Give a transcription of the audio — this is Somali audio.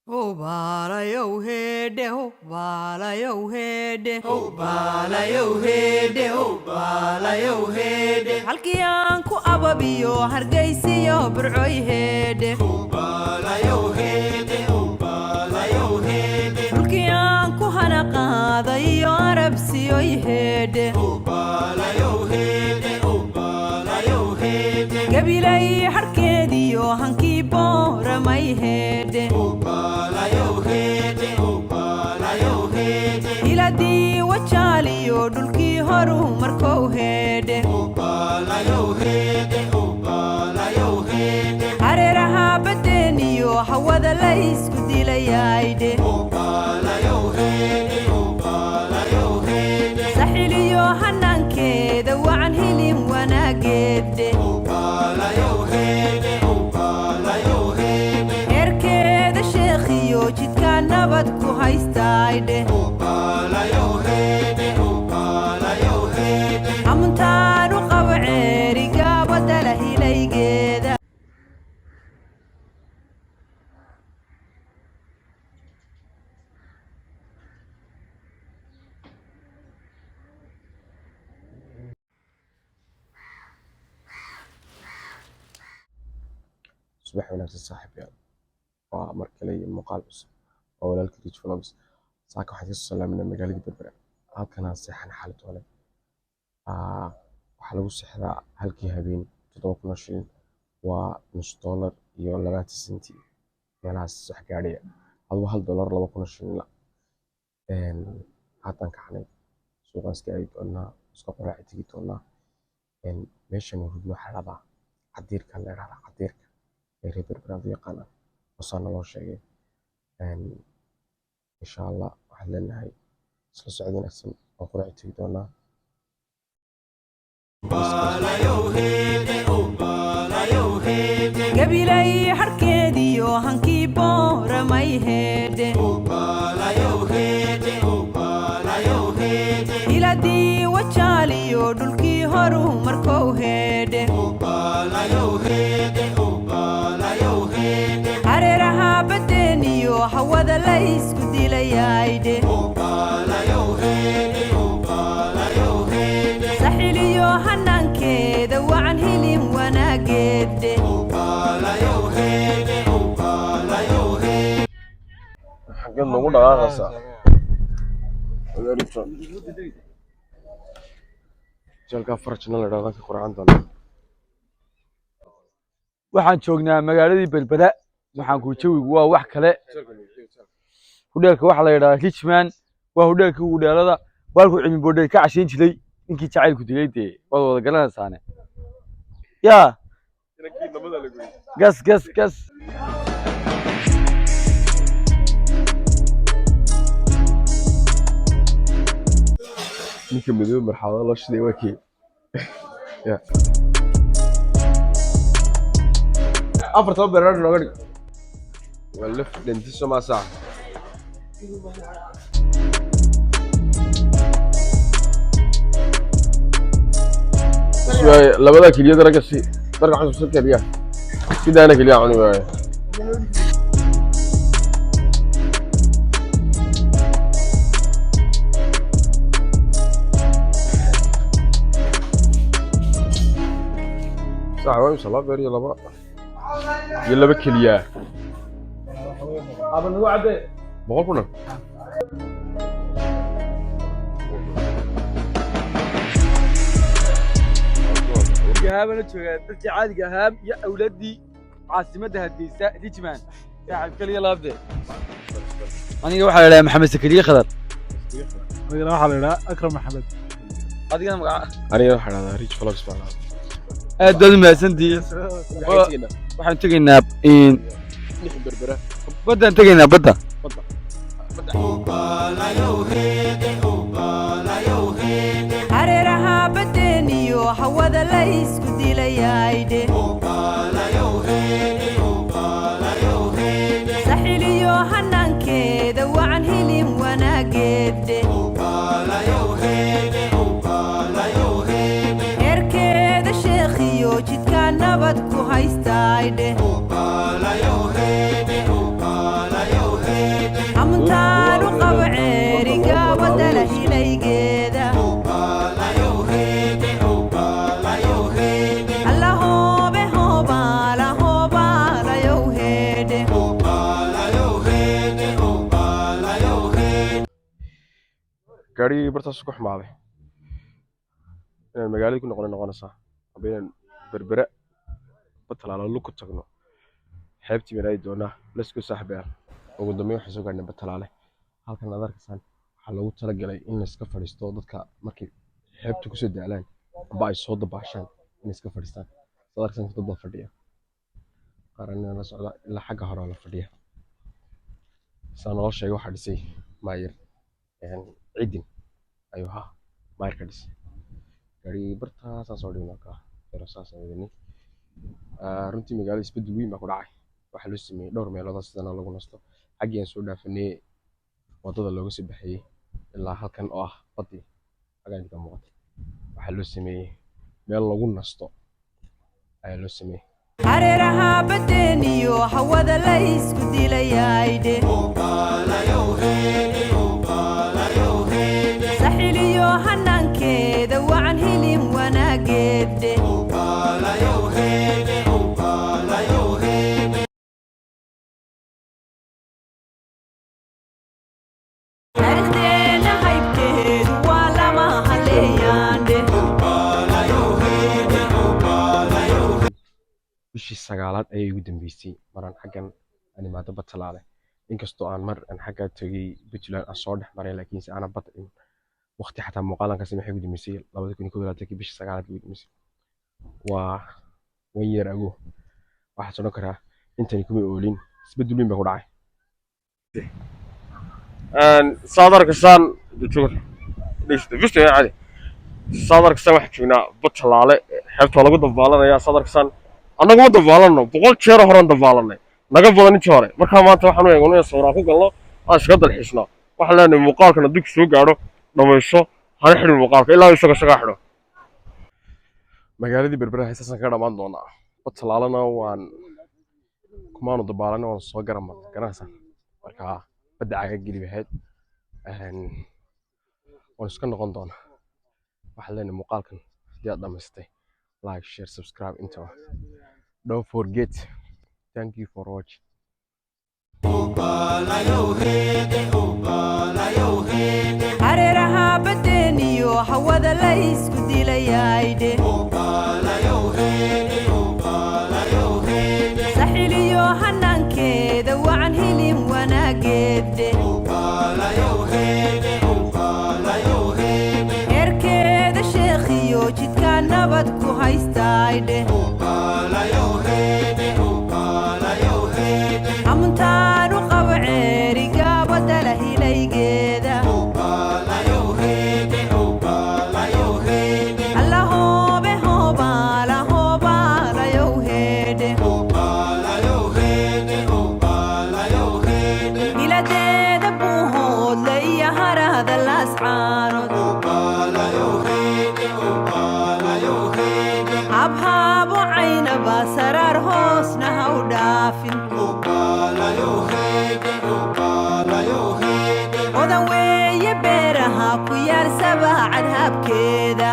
Oh bala yo hede, oh bala yo hede, oh bala yo hede, oh bala yo hede. Halkii aan ku ababiyo hargeysiyo burcoy hede, oh bala yo hede, oh bala yo hede. Halkii aan ku hana qaadayo arabsiyo hede, oh bala yo hede, oh bala yo hede. Gabilay harkeediyo hankii booramay hede, oh bala yo hede, oh bala yo hede. Iladii wajaaliyo dhulkii horu markou hede, oh bala yo hede, oh bala yo hede. Hareeraha badeeniyo hawada la isku dilayayde, oh bala yo hede, oh bala yo hede. Saxiliyo hanaankeeda wacan hilin wanaageede, oh bala yo hede, oh bala yo hede. Eerkeeda sheekhiyo jidka nabad ku haystayde, oh bala yo hede, oh bala yo hede. Amuntaanu qabo ceeriga badala hilaygeeda. صباح ونفس الصاحب يعني ومركلي مقال بس أو الكريج فلوس ساك واحد يصل من المجال دي بربرة هاد كان صحة حالة ولا وحلو الصحة هالكي هابين تطوق نشين ونص دولار يوم لغاية السنتي يعني الصحة قاعدة هذا $1 لو كنا نشين لا إن حتى كحني سوق أسكاري تونا سوق راعي تيجي تونا إن ماشي نهود محلبة عدير كان لا راه عدير reer Berbera yaqaan wasaana loo sheegay insha Allah waxaan leenahay isla socod wanaagsan oo quraac tigi doonaa gabilay harkeediyo hankii booramay hede, iladii wajaaliyo dhulkii horu markou hede, hareeraha badeeniyo hawada la isku dilayayde, saxiliyo hanaankeeda wacan hilin wanaageede. xaggeed lagu dhaqaaqaysaa jalka farajna la dhaqaaqay quraan doonaa waxaan joognaa magaaladii Berbera waxaan ku jawigu waa wax kale hudheelka waxa la yiraahdaa Richmond waa hudheelka ugu dheerada walku cilmi boodhay ka cashin jiray ninkii jacaylku dilay dee wada garanaysaane yaa gas ninka madow marxalada loo shiday waa kii ya afarta beerar looga dhig walaf dhantiisa ma saac labada kaliya daraga si darka xusub kaliya sidaana kaliya cuni waaye ساعة صلاة بيري يلا بكليا aba nagu cabe بقول كنا gaabana joogaa dadkii caadiga ahaa iyo awladii caasimadda Hargeysa Richmond saaxib kaliya laabde aniga waxa la yiraahdaa Maxamed Sakariye Khadar أنا waxa la yiraahdaa Akram Maxamed adigana magaca أنا راح على ريتش فلوكس بعد aad baad mahadsantihiin waxaan tegaynaa in بربرة badaan tegaynaa badda hareeraha badeeniyo hawada la isku dilayayde, saxiliyo hanaankeeda wacan hilin wanaageede, eerkeeda sheekhiyo jidka nabad ku haystayde, oh bala yo hede, oh bala yo hede. gaarigii bartaas ku xumaaday inaan magaaladii ku noqonaysaa aba inaan berbera batalaalo lug ku tagno xeebtii baan aadi doonaa lasku saaxiibaan ugu dambeyn waxaan soo gaarnay batalaale halkan aad arkaysaan waxaa loogu talagalay in la iska fadhiisto dadka markay xeebta kusoo daalaan amba ay soo dabaashaan in iska fadhiistaan saad arkaysaan dad baa fadhiya qaarana la socda ilaa xagga hore la fadhiya saa noo sheegay waxaa dhisay maayir ciidin ayuu ahaa maayirka dhisay gaarigii bartaasaan soo dhignaa kaa saasaan wadani runtii magaalada isbedel weyn baa ku dhacay waxaa loo sameeyey dhowr meelood sidana lagu nasto xaggii aan soo dhaafanay wadada looga soo baxayey ilaa halkan oo ah badii xaggan ka muuqata waxaa loo sameeyey meel lagu nasto ayaa loo sameeyey hareeraha badeeniyo hawada la isku dilayayde saxiliyo hanaankeeda wacan hilin wanaageede taariikhdeena haybteedu waa lama haleeyaande bishii sagaalaad ayay ugu dambeysay maraan xaggan aan imaado batalaale inkastoo aan mar aan xagga tagay Puntland aan soo dhex maray laakiinse aanan bad iman waqti xataa muuqaalan kasi maxay ugu dambeysay 2021 bishii sagaalaad ugu dambeysay waa 1 year ago waxaa soo karaa intani kuma oolin isbedel weyn baa ku dhacay صادر كسان دكتور ليش فيش يعني صادر كسان واحد فينا بطلالة حبت ولا قد ضفالنا يا صادر كسان أنا قد ضفالنا بقول شيء هران ضفالنا نقف ولا نشاري مركها ما توحنا يقولون الصورة فوق الله أشقد الحسنا وحنا المقال كنا ديك سوق عرو لما يشوا هنحل المقال إلا يسوق شقاحنا magaaladii berbera haysan ka dhamaan doona batalaalana waan kumaanu dabaalana waan soo garanaysan marka badda caga gelibahayd waan iska noqon doona waxa leenahay muuqaalkan hadii aad dhamaystay like share subscribe into don't forget thank you for watching hareeraha badeeniyo hawada la isku dilayayde saxiliyo hanaankeeda wacan hilin wanaageede heerkeeda sheekhiyo jidka nabad ku haystayde amuntaanu qabo ceeriga badala hilaygeeda alla hoobe hoobaala hoobaalayow heedhe iladeeda buu hoodle iyo harahda laascaanood habhaabo caynaba saraar hoosna ha u dhaafin odan weeye beeraha ku yaal sabaacad habkeeda